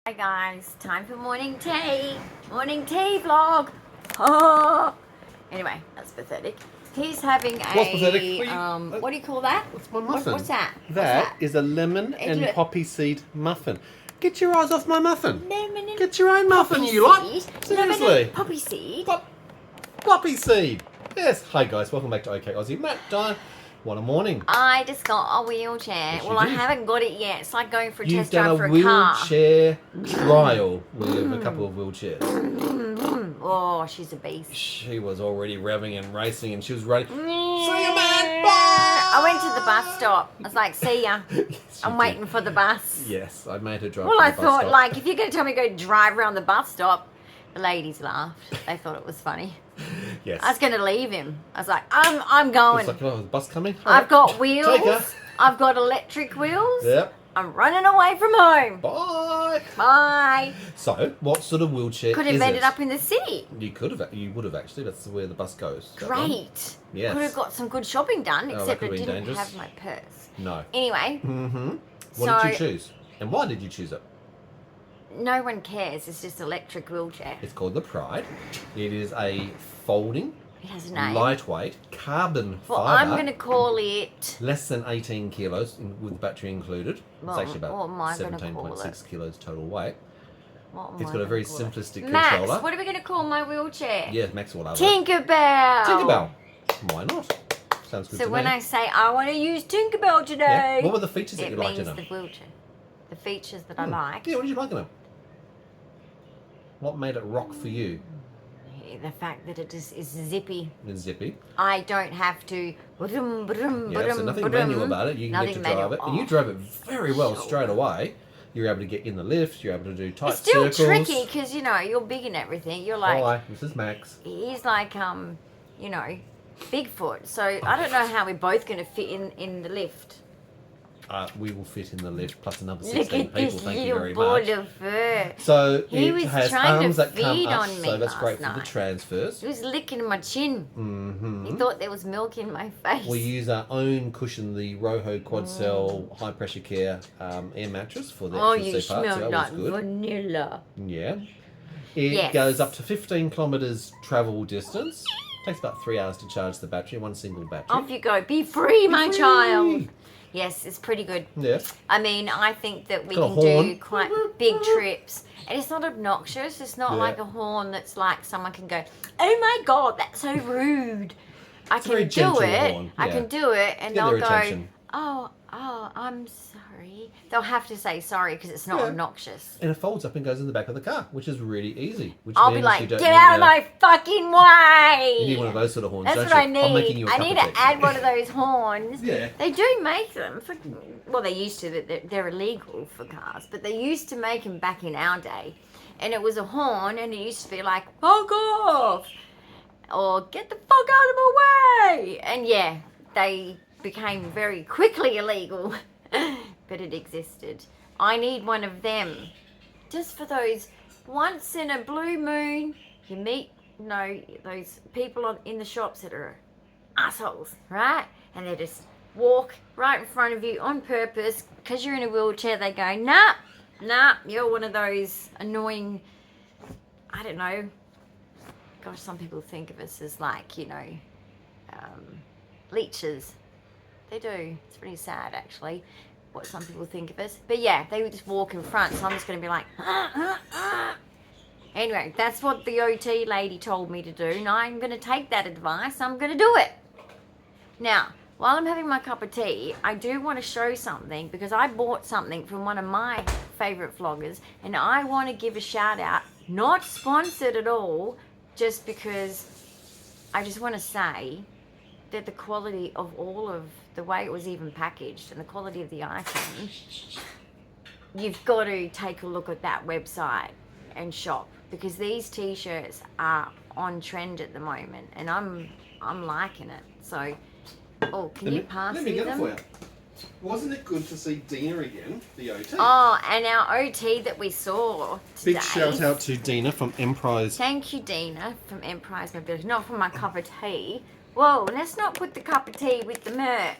Hi guys, time for morning tea. Morning tea vlog. Oh. Anyway, that's pathetic. He's having a What's pathetic? what do you call that? What's my muffin? What's that? That is a lemon and poppy seed muffin. Get your eyes off my muffin. Lemon and Get your own muffin, poppy you lot. seed. Seriously. Lemon and poppy seed. Poppy seed. Yes. Hi guys, welcome back to OK Aussie. Matt, Dyan. What a morning. I just got a wheelchair. Yes, well, I haven't got it yet. It's like going for a You've test drive for a car. You've done a wheelchair trial with a couple of wheelchairs. Oh, she's a beast. She was already revving and racing and she was ready. See you, man. Bye. I went to the bus stop. I was like, see ya. Yes, I'm waiting for the bus. Yes, I made her drive. Well, to I the bus thought, stop. like, if you're going to tell me to go drive around the bus stop, the ladies laughed. They thought it was funny. Yes. I was going to leave him. I was like, I'm going. It's like, oh, the bus coming? I've got Take wheels. her. I've got electric wheels. Yep. I'm running away from home. Bye. Bye. So, what sort of wheelchair Could is have ended it? up in the city. You could have. You would have actually. That's where the bus goes. that one. Great. Yes. Could have got some good shopping done, that except could I have been didn't dangerous. have my purse. No. Anyway. Mm-hmm. So- What did you choose? And why did you choose it? No one cares. It's just electric wheelchair. It's called the Pride. It is a folding, It has a name. lightweight, carbon Well, fibre. I'm going to call it... Less than 18 kilos with battery included. Well, it's actually what am I about gonna call 17.6 kilos total weight. What am It's I got a gonna very call it? simplistic Max, controller. what are we going to call my wheelchair? Yeah, Max will love it. Tinkerbell. Tinkerbell. Why not? Sounds good So to when me. I say I want to use Tinkerbell today, Yeah. What were the features that it you liked means in the it? wheelchair. The features that I like. Yeah, what did you like in it? What made it rock for you? The fact that it is zippy. It's zippy. I don't have to. Yeah, so nothing manual about it. You can get to drive it. And you drove it very well straight away. You're able to get in the lift. You're able to do tight It's still circles. tricky because, you know, you're big and everything. You're like... Hi, this is Max. He's like, you know, Bigfoot. So I don't know how we're both going to fit in the lift. We will fit in the lift plus another Look 16 at people. this Thank you little very ball much. of fur. So He it was has trying to arms that come feed up, on me so that's great last for the night. transfers. He was licking my chin. Mm-hmm. He thought there was milk in my face. We use our own cushion, the Roho Quad Cell High Pressure Care air mattress for the Oh, extra you C parts. smell So that like was good. vanilla. Yeah. It Yes. goes up to 15 kilometres travel distance. Takes about 3 hours to charge the battery, one single battery. Off you go. Be free, my free. child. Yes, it's pretty good. Yeah. I mean, I think that we Got a can do horn. quite big trips. And it's not obnoxious. It's not Yeah. like a horn that's like someone can go, oh my God, that's so rude. I a very can do gentle it. horn, I yeah. can do it. And Get they'll their go, attention. oh, I'm sorry. They'll have to say sorry because it's not Yeah. obnoxious. And it folds up and goes in the back of the car, which is really easy. Which I'll means be you like, don't get need out of a- my fucking way. You need one of those sort of horns, That's don't what I you? need. I'm making you a I cup need of to tea. add one of those horns. Yeah. They do make them. It's like, well, they used to. They're illegal for cars, but they used to make them back in our day. And it was a horn, and it used to be like, fuck off, or get the fuck out of my way. And yeah, they became very quickly illegal, but it existed. I need one of them, just for those once in a blue moon. You meet, you know, those people in the shops that are assholes, right? And they just walk right in front of you on purpose because you're in a wheelchair. They go, nah, you're one of those annoying, I don't know. Gosh, some people think of us as like, you know, leeches. They do. It's pretty sad, actually, what some people think of us. But yeah, they would just walk in front, so I'm just going to be like, Anyway, that's what the OT lady told me to do, and I'm going to take that advice. I'm going to do it. Now, while I'm having my cup of tea, I do want to show something, because I bought something from one of my favourite vloggers, and I want to give a shout out, not sponsored at all, just because I just want to say that the quality of all of the way it was even packaged and the quality of the item, you've got to take a look at that website and shop, because these t-shirts are on trend at the moment, and I'm liking it. So, oh, can you pass Let me get them? it for you. Wasn't it good to see Dina again, the OT? Oh, and our OT that we saw today. Big shout out to Dina from Emprise. Thank you, Dina, from Emprise Mobility. Not for my cup of tea. Whoa, let's not put the cup of tea with the merch.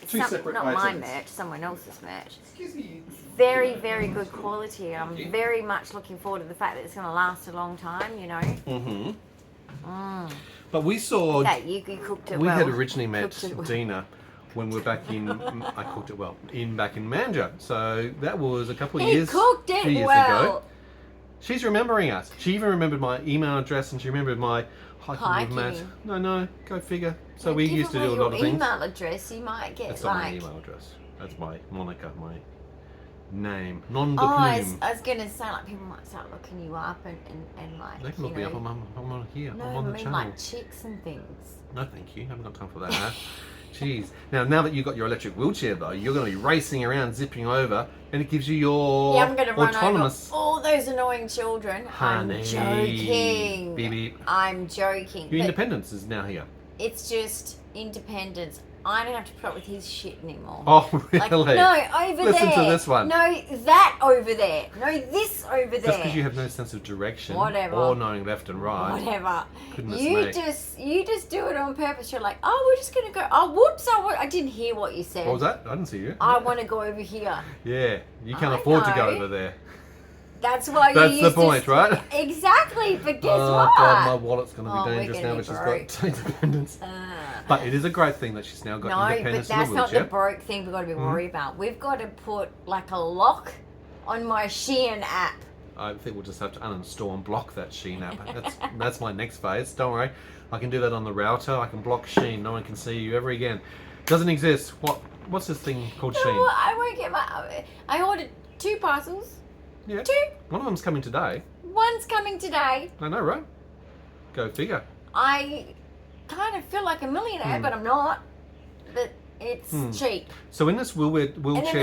It's Two separate not my items. merch, someone else's merch. Excuse me. very, very good quality. I'm very much looking forward to the fact that it's going to last a long time, you know. Mm-hmm. But we saw... Okay, you cooked it we well. had originally met Dina when we were back in... I cooked it well. Back in Manja. So that was a couple of years... He cooked it years well. ago. She's remembering us. She even remembered my email address and she remembered my hiking with Matt. No, go figure. So we used to do a lot of things. Email address, you might get That's like... not my email address. That's my moniker, my name. Non de I plume. was going to say, like, people might start looking you up and like, they can look me up. I'm on here. No, I'm on the channel. like chicks and things. No, thank you. I haven't got time for that now. Jeez. Now that you've got your electric wheelchair, though, you're going to be racing around, zipping over, and it gives you your I'm going to run autonomous... over all those annoying children. Honey. I'm joking. Beep, beep. I'm joking. Your independence is now here. It's just independence. I don't have to put up with his shit anymore. Oh, really? Like, no, over there. Listen to this one. No, that over there. No, this over there. That's because you have no sense of direction. Whatever. Or knowing left and right. Whatever. Goodness you just do it on purpose. You're like, oh, we're just gonna go. Oh, whoops! I didn't hear what you said. What was that? I didn't see you. I want to go over here. Yeah, you can't afford to go know. over there. That's why you That's used the point, right? Exactly, but guess what? Oh God, my wallet's going to be dangerous we're gonna now be that she's got independence. But it is a great thing that she's now got independence but that's in the not wheelchair. the broke thing we've got to be worried about. We've got to put like a lock on my Shein app. I think we'll just have to uninstall and block that Shein app. That's my next phase. Don't worry. I can do that on the router. I can block Shein. No one can see you ever again. Doesn't exist. What's this thing called Shein? Well, I won't get my... I ordered 2 parcels. Yeah. 2. One of them's coming today. One's coming today. I know, right? Go figure. I kind of feel like a millionaire, but I'm not. But it's cheap. So in this wheelchair... And then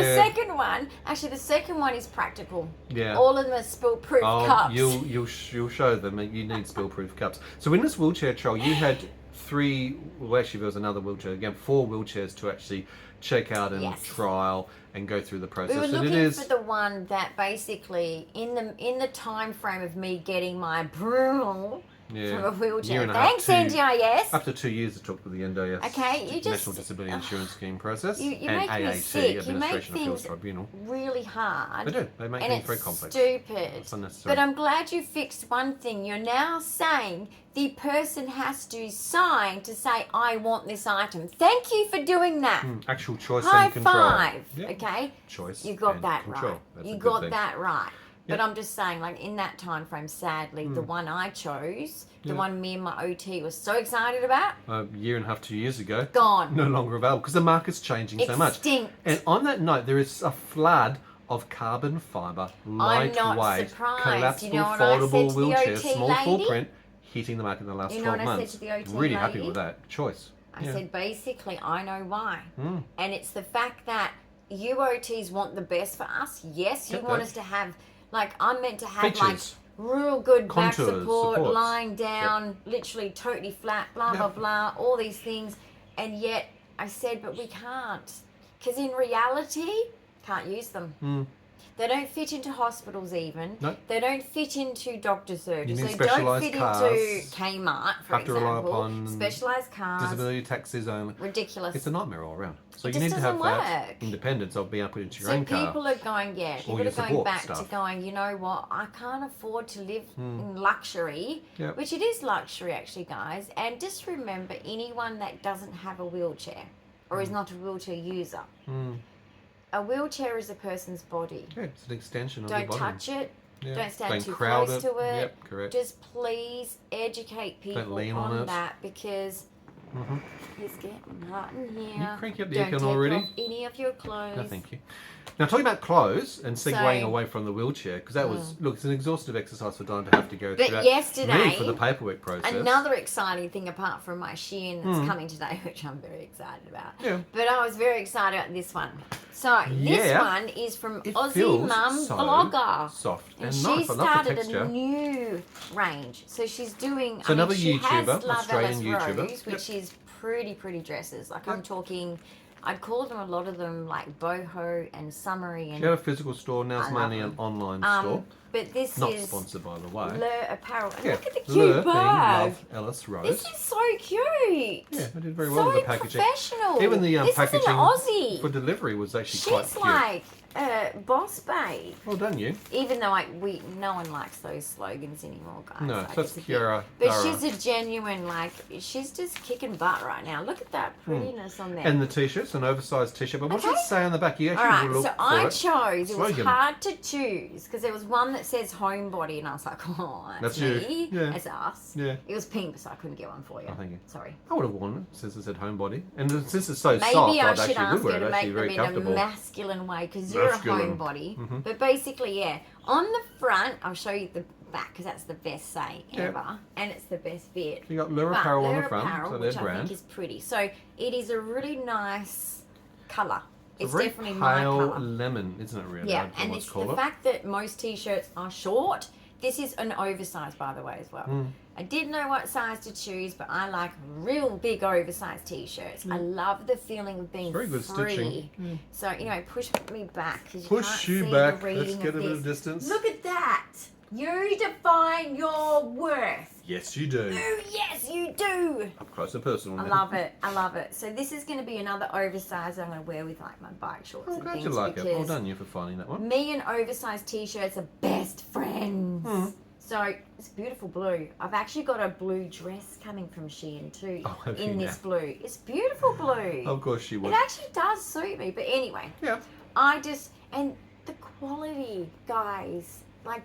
the second one is practical. Yeah. All of them are spill-proof cups. You'll show them. You need spill-proof cups. So in this wheelchair trial, you had 3... Well, actually, there was another wheelchair. Again, 4 wheelchairs to actually check out and trial and go through the process. We were looking for the one that basically, in the time frame of me getting my approval from a wheelchair. Thanks, NDIS. Up to 2 years it took with the NDIS. Okay, you just... National Disability Insurance Scheme process. You and make me AAT, sick. You make Administration of Appeals things Tribunal. really hard. They do. They make things very complex. And it's stupid. It's unnecessary. But I'm glad you fixed one thing. You're now saying the person has to sign to say, I want this item. Thank you for doing that. Actual choice High and control. five. Yep. Okay? Choice You got and that control. right. That's You a good got thing. that right. Yep. But I'm just saying, like, in that time frame, sadly, the one I chose, the one me and my OT was so excited about, A year and a half, 2 years ago. gone. No longer available because the market's changing so much. Extinct. And on that note, there is a flood of carbon fibre, lightweight, I'm not surprised. collapsible, You know what I said foldable to the wheelchairs, OT small lady? footprint, hitting the market in the last 12 what I months. said to the OT really happy lady? with that choice. I said, basically, I know why. Mm. And it's the fact that you OTs want the best for us. Yes, you Get want that. us to have, like, I'm meant to have, Features. like, real good back Contours, support, supports. lying down, literally totally flat, blah, blah, blah, all these things. And yet, I said, but we can't. Because in reality, can't use them. Mm. They don't fit into hospitals even. No. They don't fit into doctor surgeries. You need They don't specialised fit cars. into Kmart, for Have to rely example. upon Specialised cars. Disability taxis only. Ridiculous. It's a nightmare all around. So It you just need to have doesn't that work. independence of being able to put it into your So own car. people are going, people your are going support back to staff. going, you know what, I can't afford to live in luxury, Yep. which it is luxury actually, guys. And just remember, anyone that doesn't have a wheelchair or is not a wheelchair user, a wheelchair is a person's body. Yeah, it's an extension of your Don't body. touch it. Yeah. Don't stand Don't too crowd close to it. Yep, correct. Just please educate people lean on it. that because it's getting hot in here. You crank up the Don't aircon take already? off any of your clothes. No, thank you. Now, talking about clothes and segueing So- away from the wheelchair, because that was, look, it's an exhaustive exercise for Diane to have to go But through that. yesterday, Me for the paperwork process. Another exciting thing apart from my Shein that's coming today, which I'm very excited about. Yeah. But I was very excited about this one. So this Yeah. one is from It Aussie feels Mum so Blogger. soft and And nice. she I love the started texture. a new range. So she's doing, So another she has YouTuber, Love Australian Alice YouTuber. Rose, which is pretty dresses. Like I'm Yep. talking, I'd call them a lot of them like boho and summery and She had a physical store, now it's I love mainly an them. online store. But this Not is sponsored, by the way. LER Apparel. And Yeah, look at the LER cute being bag. Love Alice Rose. This is so cute. Yeah, I did very well So with the packaging. professional. Even the this packaging is an Aussie. for delivery was actually She's quite cute. like Boss Babe. Well done, you. Even though no one likes those slogans anymore, guys. No, Like, so that's Keiara. but she's a genuine, like, she's just kicking butt right now. Look at that prettiness on there. And the t-shirt's an oversized t-shirt. But what does it say on the back? You actually Alright, look so for I it. chose, it was Slogan. hard to choose, because there was one that says homebody, and I was like, oh, that's you. me. Yeah. That's us. Yeah. It was pink, so I couldn't get one for you. Oh, thank you. Sorry. I would have worn it since it said homebody. And since it's so Maybe soft, I I'd should actually ask would wear you it. to It's make actually them very in comfortable. a masculine way, because you're Masculine. a homebody. Mm-hmm. But basically, yeah, on the front, I'll show you the back, because that's the best saying ever, and it's the best bit. You got LER Apparel on the front, Apparel, so their which I brand. think is pretty. So it is a really nice colour. It's very definitely my pale colour. lemon, isn't it? Really? Yeah, I'd and almost it's call the it. fact that most t-shirts are short. This is an oversized, by the way, as well. I didn't know what size to choose, but I like real big oversized t-shirts. I love the feeling of being Very good free. stitching. So, push me back, because you Push can't you see back. the reading Let's get a of bit this. of distance. Look at that. You define your worth. Yes, you do. Oh, yes, you do. Up close and personal. I now. love it. I love it. So this is going to be another oversized I'm going to wear with like my bike shorts I'm and glad things. you like it. Well because done you for finding that one. me and oversized t-shirts are best friends. So it's beautiful blue. I've actually got a blue dress coming from Shein too have you in this now? blue. It's beautiful blue. Of course you would. It actually does suit me. But anyway, Yeah. and the quality, guys, like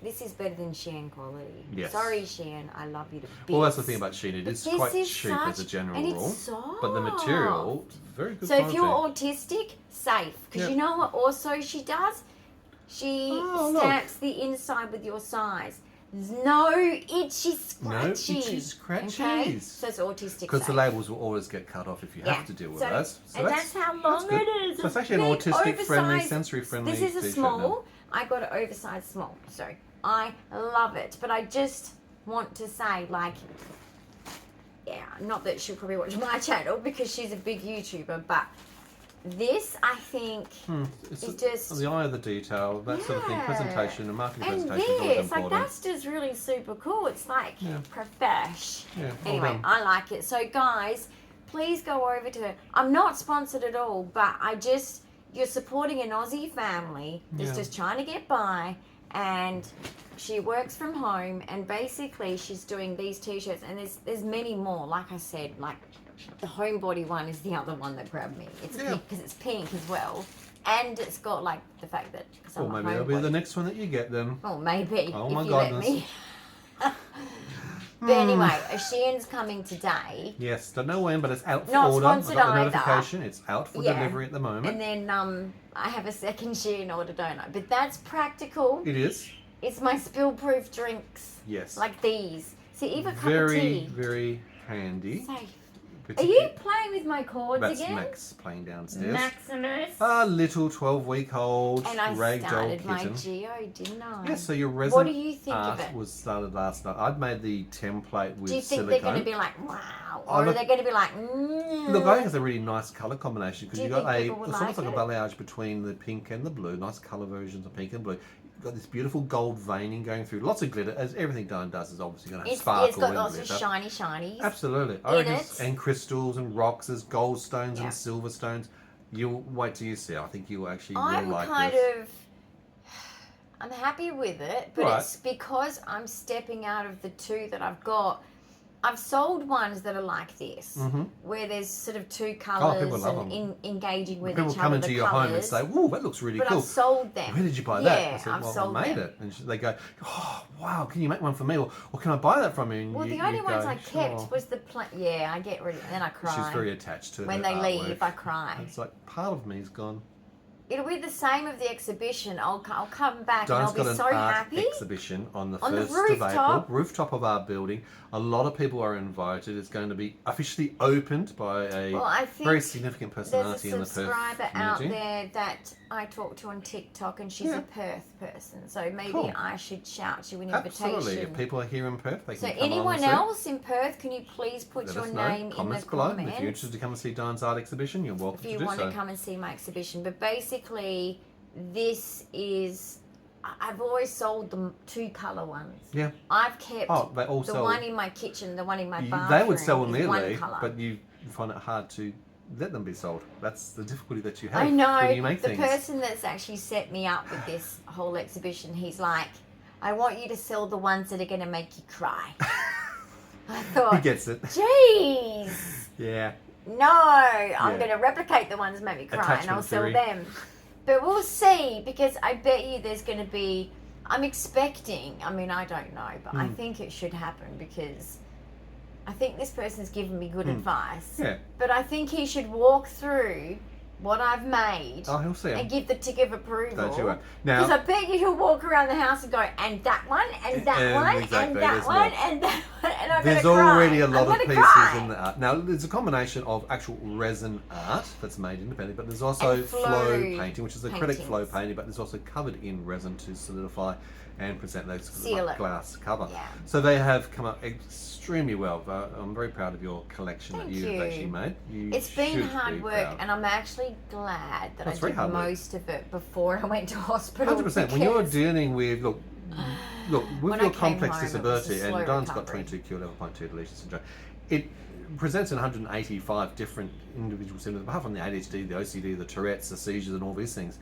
this is better than Shein quality. Yes. Sorry, Shein, I love you to bits. Well, that's the thing about Shein. It But is this quite is cheap as a general and rule. it's soft. But the material, very good So if quality. you're autistic, safe. Because Yep. you know what also she does? She Oh, look. stamps the inside with your size. There's no itchy scratchy. No itchy scratchies. Okay? So it's autistic Because the safe. labels will always get cut off if you have to deal with So- those. So and that's how long good. it is. So it's actually an big, autistic-friendly, oversized- sensory-friendly This is a t-shirt small. now. I got an oversized small. So I love it. But I just want to say, like, yeah, not that she'll probably watch my channel because she's a big YouTuber, but this, I think, It's is just... the eye of the detail, that sort of thing. Yeah. Presentation and marketing And presentation is always this, like, important. that's just really super cool. It's like profesh. Yeah, well Anyway, done. I like it. So, guys, please go over to... I'm not sponsored at all, but you're supporting an Aussie family that's Yeah. just trying to get by, and she works from home, and basically she's doing these t-shirts, and there's many more. Like I said, like the homebody one is the other one that grabbed me. It's pink because it's pink as well, and it's got like the fact that Well, I'm a maybe that'll be homebody. the next one that you get then. Oh, maybe. Oh, if my you let goodness. me. But anyway, Shein's coming today. Yes, don't know when, but it's out for Not order. I've sponsored got the either. notification. It's out for Yeah. delivery at the moment. And then I have a second Shein order, don't I? But that's practical. It is. It's my spill-proof drinks. Yes. Like these. See, even a cup very, of tea. very handy. Safe. Are you playing with my cords That's again? Max playing downstairs. Maximus. A little 12-week-old And I ragdoll started my kitten. Geo, didn't I? Yes, so your resin What do you think art of it? was started last night. I'd made the template with Do you think silicone. they're going to be like, wow? Oh, Or are look- they going to be like, mm? Look, I think it's a really nice colour combination because Do you you've got think a, people would it's almost like like it? a balayage between the pink and the blue, nice colour versions of pink and blue. You've got this beautiful gold veining going through, lots of glitter, as everything Dyan does is obviously going to have sparkle It's got and lots of glitter. shiny shinies. Absolutely. I in reckon it. and crystals and rocks, there's gold stones Yeah. and silver stones. You'll wait till you see it. I think you actually will I'm like kind this. I'm happy with it, but Right. it's because I'm stepping out of the two that I've got. I've sold ones that are like this, where there's sort of two colours Mm-hmm. love and engaging with People each come other. into the your colours, home and say, "Whoa, that looks really but cool." I've sold them. Where did you buy that? Yeah, I said, I've well, sold I made them. it. And they go, "Oh, wow, can you make one for me?" Or can I buy that from you? And Well, you, the only you ones go, I kept "Sure." was the yeah. I get rid of, and then I cry. She's very attached to when her they artwork. leave, I cry. It's like part of me's gone. It'll be the same of the exhibition. I'll come back Dyan's and I'll got be an so art happy. exhibition on the On the 1st of April, rooftop. rooftop of our building. A lot of people are invited. It's going to be officially opened by a Well, I think very significant there's personality a in the Perth subscriber out community. there that I talk to on TikTok, and she's Yeah. a Perth person. So maybe Cool. I should shout you an Absolutely. If invitation. people are here in Perth, they So can come along anyone and see. else in Perth, can you please put Let your us know. name in the Comments below. comments If you're interested to come and see Dyan's art exhibition, you're welcome if you to do want so. to come and see my exhibition. But basically, this is. I've always sold the two colour ones. Yeah. I've kept Oh, they all the sell. one in my kitchen, the one in my bathroom. They would sell is immediately, one colour. but you find it hard to let them be sold. That's the difficulty that you have I know. when you make The things. person that's actually set me up with this whole exhibition, he's like, I want you to sell the ones that are going to make you cry. I thought, He gets it. Jeez. Yeah. No, I'm going to replicate the ones that make me cry, Attachment and I'll sell theory. them. But we'll see, because I bet you there's going to be, I'm expecting, I mean, I don't know, but I think it should happen, because I think this person's given me good advice. Yeah. But I think he should walk through what I've made He'll see 'em. and give the tick of approval. Don't you? Now, Because I bet you he'll walk around the house and go, and that one, and that one, exactly, and that there's one, more. and that one, and I'm there's gonna cry. already a lot I'm of gonna pieces cry. in the art. Now, there's a combination of actual resin art that's made independently, but there's also And flow painting, which is acrylic paintings. flow painting, but there's also covered in resin to solidify and present those Seal it. glass cover. Yeah. So they have come up extremely well. I'm very proud of your collection Thank that you've you. actually made. You It's been should hard be work, proud. and I'm actually glad that That's I very did hard work. most of it before I went to hospital. 100%. When you're because- dealing with, look, with When I your came complex home, it was a disability, and slow Dyan's got recovery. 22q level 0.2 deletion syndrome, it presents in 185 different individual symptoms, apart from the ADHD, the OCD, the Tourette's, the seizures, and all these things.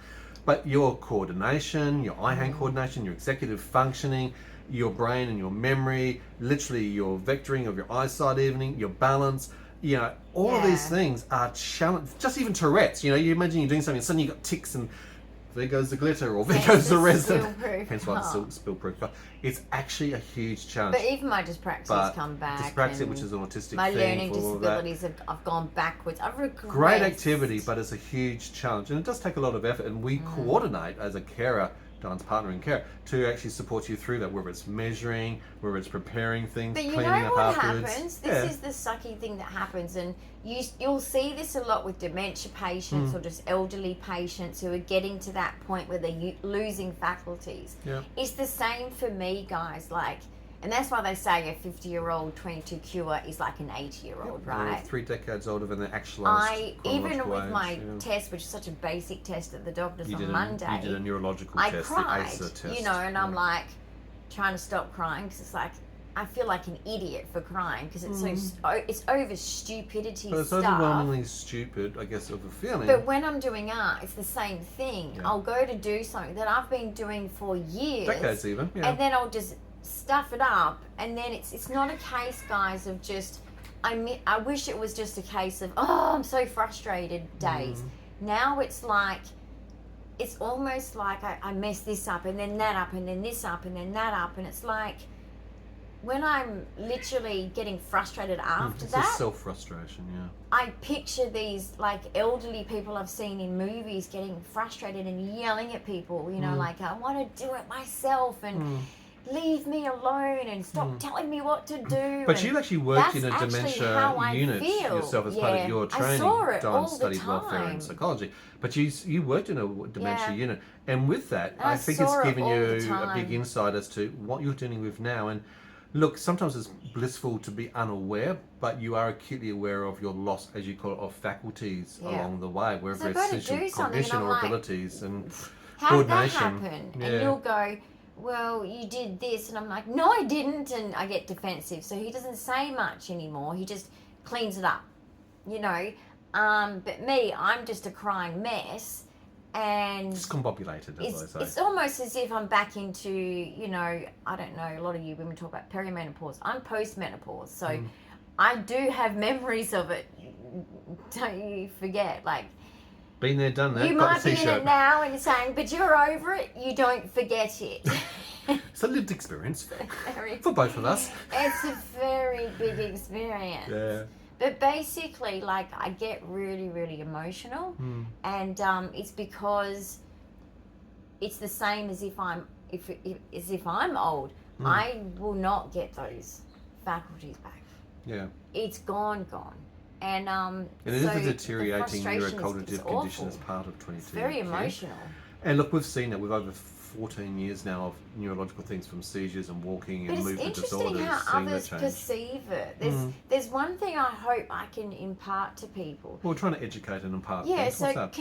But your coordination, your eye-hand coordination, your executive functioning, your brain and your memory, literally your vectoring of your eyesight, evening, your balance, you know, all of these Yeah. things are challenge. Just even Tourette's, you know, you imagine you're doing something and suddenly you got tics and there goes the glitter or there Hence goes the the resin. spill-proof Hence why cup. it's spill-proof. It's actually a huge challenge. But even my dyspraxia's But come back. dyspraxia, and which is an autistic my thing learning for all of disabilities, I've gone backwards. I've regressed. Great activity, but it's a huge challenge, and it does take a lot of effort. And we coordinate as a carer, Dyan's partner in care, to actually support you through that. Whether it's measuring, whether it's preparing things, But you cleaning know up what afterwards. happens? This is the sucky thing that happens, and you'll see this a lot with dementia patients or just elderly patients who are getting to that point where they're losing faculties. Yeah. It's the same for me, guys. Like, and that's why they say a 50-year-old 22Qer is like an 80-year-old, We're right? 3 decades older than the actual. Even with my test, which is such a basic test at the doctor's on Monday, you did a neurological I test, cried, the ACER test. you know, and I'm like trying to stop crying because it's like I feel like an idiot for crying because it's it's over stupidity But it's stuff. overwhelmingly stupid, I guess, of a feeling. But when I'm doing art, it's the same thing. Yeah. I'll go to do something that I've been doing for years, decades even. Yeah. and then I'll just stuff it up, and then it's not a case, guys, of just I wish it was just a case of I'm so frustrated days. Now it's like it's almost like I mess this up and then that up and then this up and then that up, and it's like when I'm literally getting frustrated after it's that, a self-frustration, yeah. I picture these like elderly people I've seen in movies getting frustrated and yelling at people, you know, like I want to do it myself and leave me alone and stop telling me what to do. But and you actually worked in a that's actually dementia how I unit feel. yourself as part of your I training. saw it Dyan all the studied welfare time. and psychology. But you worked in a dementia Yeah. unit. And with that, And I I think saw it's it given all you the a big time. insight as to what you're dealing with now. And look, sometimes it's blissful to be unaware, but you are acutely aware of your loss, as you call it, of faculties Yeah. along the way, whether So I it's go to essential do something cognition and I'm or like, abilities and How did that coordination. happen? Yeah. And you'll go, well, you did this, and I'm like, no, I didn't, and I get defensive. So he doesn't say much anymore. He just cleans it up, you know. But me, I'm just a crying mess, and Discombobulated, as I say. it's almost as if I'm back into, you know, I don't know, a lot of you women talk about perimenopause. I'm post-menopause, so I do have memories of it. Don't you forget, like, Been there, done that. you got might the be in t-shirt. it now and you're saying, but you're over it, you don't forget it. It's a lived experience Very- for both of us. It's a very big experience. Yeah. But basically, like, I get really, really emotional, and it's because it's the same as if I'm old. I will not get those faculties back. Yeah. It's gone. And And it so is a the deteriorating frustration is neurocognitive awful. condition as part of 22. It's very emotional. And look, we've seen it with over 14 years now of neurological things from seizures and walking But and it's movement interesting disorders, how seeing that others change. perceive it. There's one thing I hope I can impart to people. Well, we're trying to educate and impart Yeah, things. What's so that?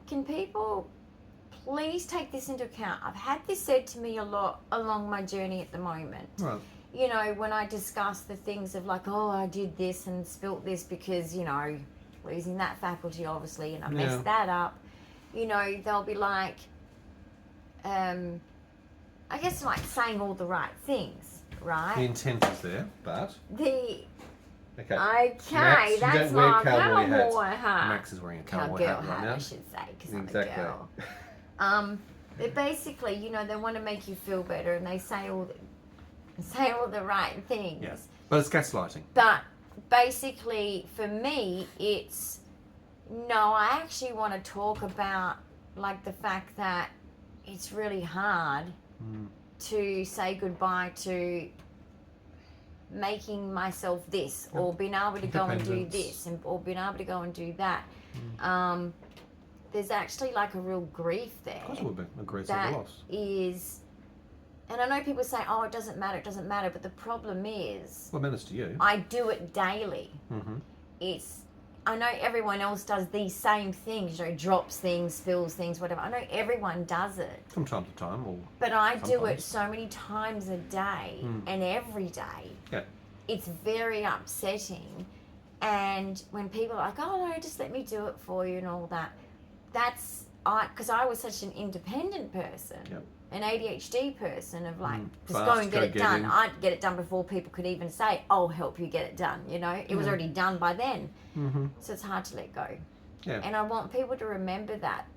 can people please take this into account? I've had this said to me a lot along my journey at the moment. Right. You know, when I discuss the things of like, oh, I did this and spilt this because, you know, losing that faculty, obviously, and I Yeah. messed that up. You know, they'll be like, I guess like saying all the right things, The right? intent is there, but Okay, okay. Max, you that's don't wear my cowboy hats. cowboy hat. Max is wearing a cowboy Cowgirl hat right hat, now. I should say, because Exactly. I'm a girl. They basically, you know, they want to make you feel better, and they say all the right things. Yes, but it's gaslighting. But basically, for me, it's no. I actually want to talk about like the fact that it's really hard to say goodbye to making myself this, or being able to go and do this, or being able to go and do that. There's actually like a real grief there. Of course, it would be a grief That of loss. is, and I know people say, "Oh, it doesn't matter," but the problem is, What matters to you? I do it daily. Mm-hmm. I know everyone else does these same things, you know, drops things, spills things, whatever. I know everyone does it. From time to time, or but I do it sometimes. so many times a day and every day. Yeah. It's very upsetting. And when people are like, "Oh no, just let me do it for you," and all that, because I was such an independent person. Yep. An ADHD person of like, just Fast, go and get go it get done. in. I'd get it done before people could even say, "I'll help you get it done." You know, it was already done by then. Mm-hmm. So it's hard to let go. Yeah. And I want people to remember that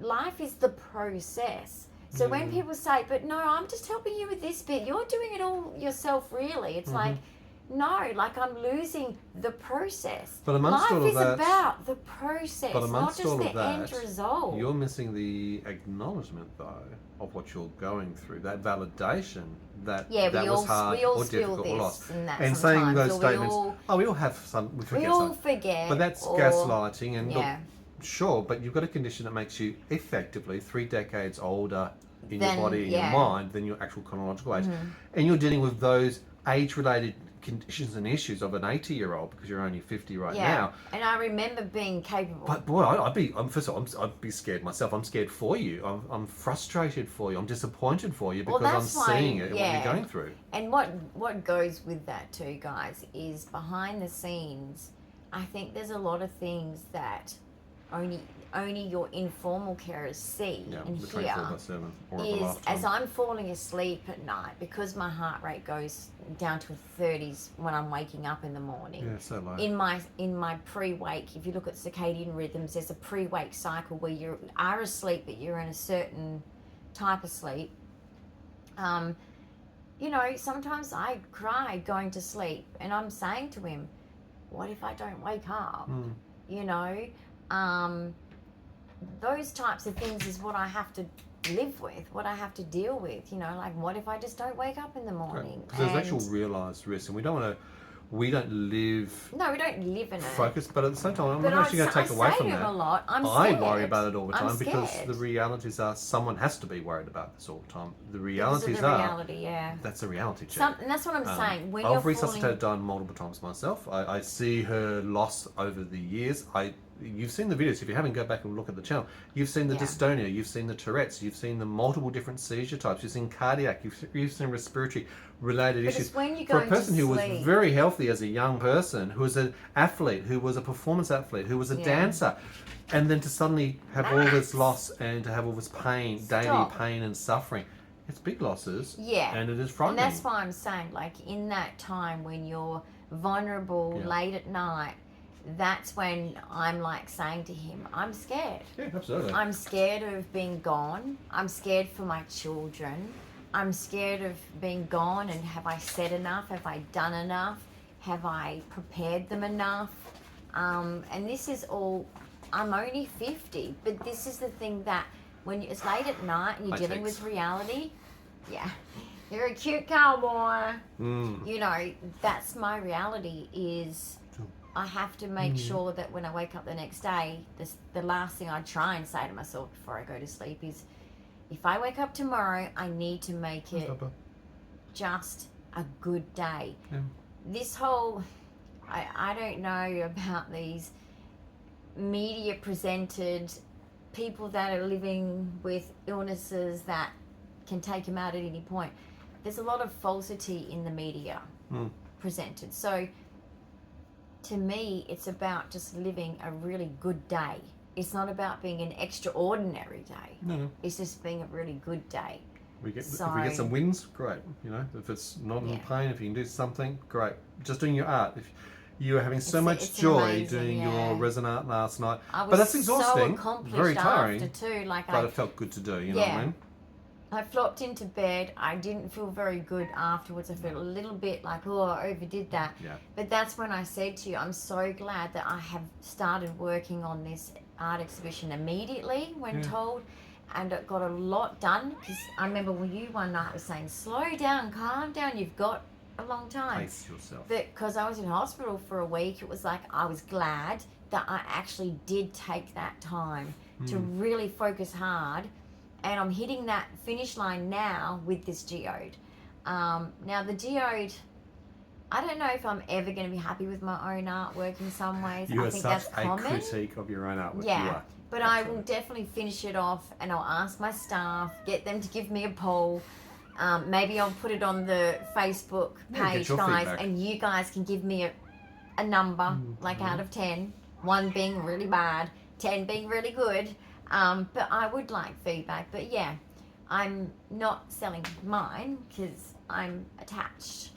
life is the process. So when people say, "But no, I'm just helping you with this bit," you're doing it all yourself, really. It's like, no, like I'm losing the process. But amongst life all of is that, about the process, but not amongst just all the of that, end result. you're missing the acknowledgement, though, of what you're going through. That validation that that was hard we all or spill difficult or lost. this and that And saying sometimes, those or statements, we all have some, we we forget all some. forget. But that's or- gaslighting, and look, Yeah. sure, but you've got a condition that makes you effectively 3 decades older in Then, your body and yeah. your mind than your actual chronological age. And you're dealing with those age-related conditions and issues of an 80-year-old because you're only 50 right now. And I remember being capable. But boy, first of all, I'd be scared myself. I'm scared for you. I'm frustrated for you. I'm disappointed for you because I'm that's why- seeing it and what you're going through. And what goes with that too, guys, is behind the scenes, I think there's a lot of things that only your informal carers see and the hear. 24/7 or of a Is lifetime. as I'm falling asleep at night, because my heart rate goes down to 30s when I'm waking up in the morning. Yeah, so low. In my pre-wake, if you look at circadian rhythms, there's a pre-wake cycle where you are asleep, but you're in a certain type of sleep. You know, sometimes I cry going to sleep, and I'm saying to him, "What if I don't wake up?" You know, those types of things is what I have to live with, what I have to deal with. You know, like, what if I just don't wake up in the morning? Because there's actual realised risk, and we don't live No, we don't live in it. focused, but at the same time, I'm But not actually going to take away from I say to him that. a lot, I'm I scared. worry about it all the I'm time because scared. the realities are someone has to be worried about this all the time. The Because of realities the are reality, yeah. that's a reality check. And that's what I'm saying. When I've you're resuscitated Dyan multiple times myself. I see her loss over the years. You've seen the videos. If you haven't, go back and look at the channel. You've seen the dystonia. You've seen the Tourette's. You've seen the multiple different seizure types. You've seen cardiac. You've seen respiratory related issues. it's when you For go a person into who was sleep. very healthy as a young person, who was an athlete, who was a performance athlete, who was a dancer, and then to suddenly have all this loss and to have all this pain, daily pain and suffering. It's big losses. Yeah. And it is frightening. And that's why I'm saying, like, in that time when you're vulnerable late at night, that's when I'm like saying to him, I'm scared. Yeah, absolutely. I'm scared of being gone. I'm scared for my children. I'm scared of being gone, and have I said enough? Have I done enough? Have I prepared them enough? And this is all, I'm only 50, but this is the thing that when it's late at night and you're dealing with reality, you're a cute cowboy. You know, that's my reality is I have to make sure that when I wake up the next day, the last thing I try and say to myself before I go to sleep is, if I wake up tomorrow, I need to make it just a good day. Yeah. This whole, I don't know about these media presented people that are living with illnesses that can take them out at any point. There's a lot of falsity in the media presented. So to me, it's about just living a really good day. It's not about being an extraordinary day. No. It's just being a really good day. If we get some wins, great. You know, if it's not in pain, if you can do something, great. Just doing your art. If you were having so much joy amazing, doing your resin art last night, I was but that's exhausting, so accomplished very tiring. after too. Like but it felt good to do. You know what I mean? I flopped into bed. I didn't feel very good afterwards. I felt a little bit like, oh, I overdid that. Yeah. But that's when I said to you, I'm so glad that I have started working on this art exhibition immediately when told. And it got a lot done. Because I remember when you one night was saying, slow down, calm down, you've got a long time. Pace yourself. Because I was in hospital for a week, it was like I was glad that I actually did take that time to really focus hard. And I'm hitting that finish line now with this geode. Now the geode, I don't know if I'm ever going to be happy with my own artwork in some ways. You I are think such that's a common. critique of your own artwork. Yeah, you are. but I will definitely finish it off, and I'll ask my staff, get them to give me a poll. Maybe I'll put it on the Facebook page, guys, feedback. and you guys can give me a number, like out of 10. 1 being really bad, 10 being really good. But I would like feedback. But yeah, I'm not selling mine because I'm attached.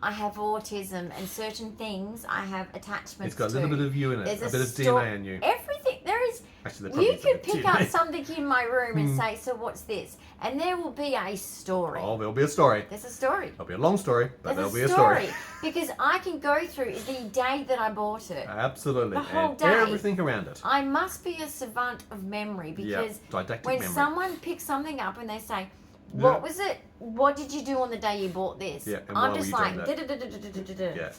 I have autism, and certain things I have attachments to. It's got a little bit of you in it, There's a bit of DNA in you. Everything there is. Actually, You could pick up something in my room and say, "So what's this?" And there will be a story. Oh, there'll be a story. There's a story. There'll be a long story, but There's there'll be a story. Because I can go through the day that I bought it. Absolutely. The whole and day. everything around it. I must be a savant of memory because didactic when memory. someone picks something up and they say, "What was it? What did you do on the day you bought this?" Yeah, and I'm why just were you like, doing da-da-da-da-da-da-da.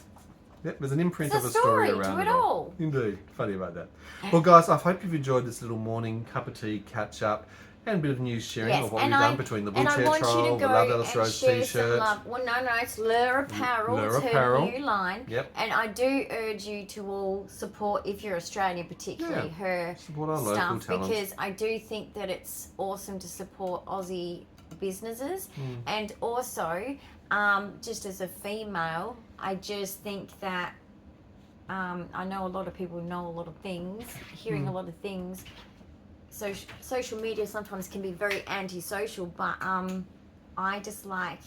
Yeah, there's an imprint There's of a a story story around to it all. Indeed. Funny about that. Well, guys, I hope you've enjoyed this little morning cup of tea catch up and a bit of news sharing of what we've done between the wheelchair trial, the Love Illustrated t-shirt. Well, no, it's LER Apparel. LER It's Apparel. her new line. Yep. And I do urge you to all support, if you're Australian particularly, her Support our stuff. local talent. Because I do think that it's awesome to support Aussie businesses. And also, just as a female, I just think that I know a lot of people know a lot of things, hearing a lot of things. So social media sometimes can be very antisocial, but I just like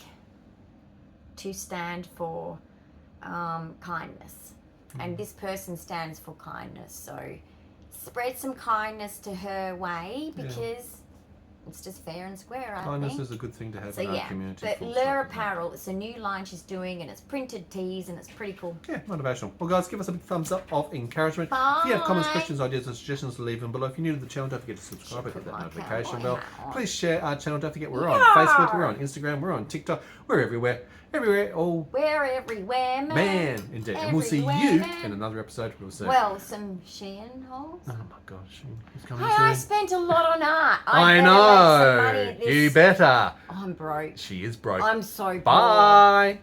to stand for kindness. And this person stands for kindness. So spread some kindness to her way because it's just fair and square, I Kindness think. is a good thing to have So in our yeah, community. but full LER stop. Apparel, it's a new line she's doing, and it's printed tees, and it's pretty cool. Yeah, motivational. Well, guys, give us a big thumbs up of encouragement. If you have comments, questions, ideas, and suggestions, leave them below. If you're new to the channel, don't forget to subscribe and hit that notification bell. Please share our channel. Don't forget we're on Facebook, we're on Instagram, we're on TikTok, we're everywhere. Everywhere, all. We're everywhere, man. Indeed. And we'll see you in another episode real soon. Well, some Shein holes. Oh my gosh, he's coming Hey, soon. I spent a lot on art. I better make some money know. at this. You better. I'm broke. She is broke. I'm so broke. Bye.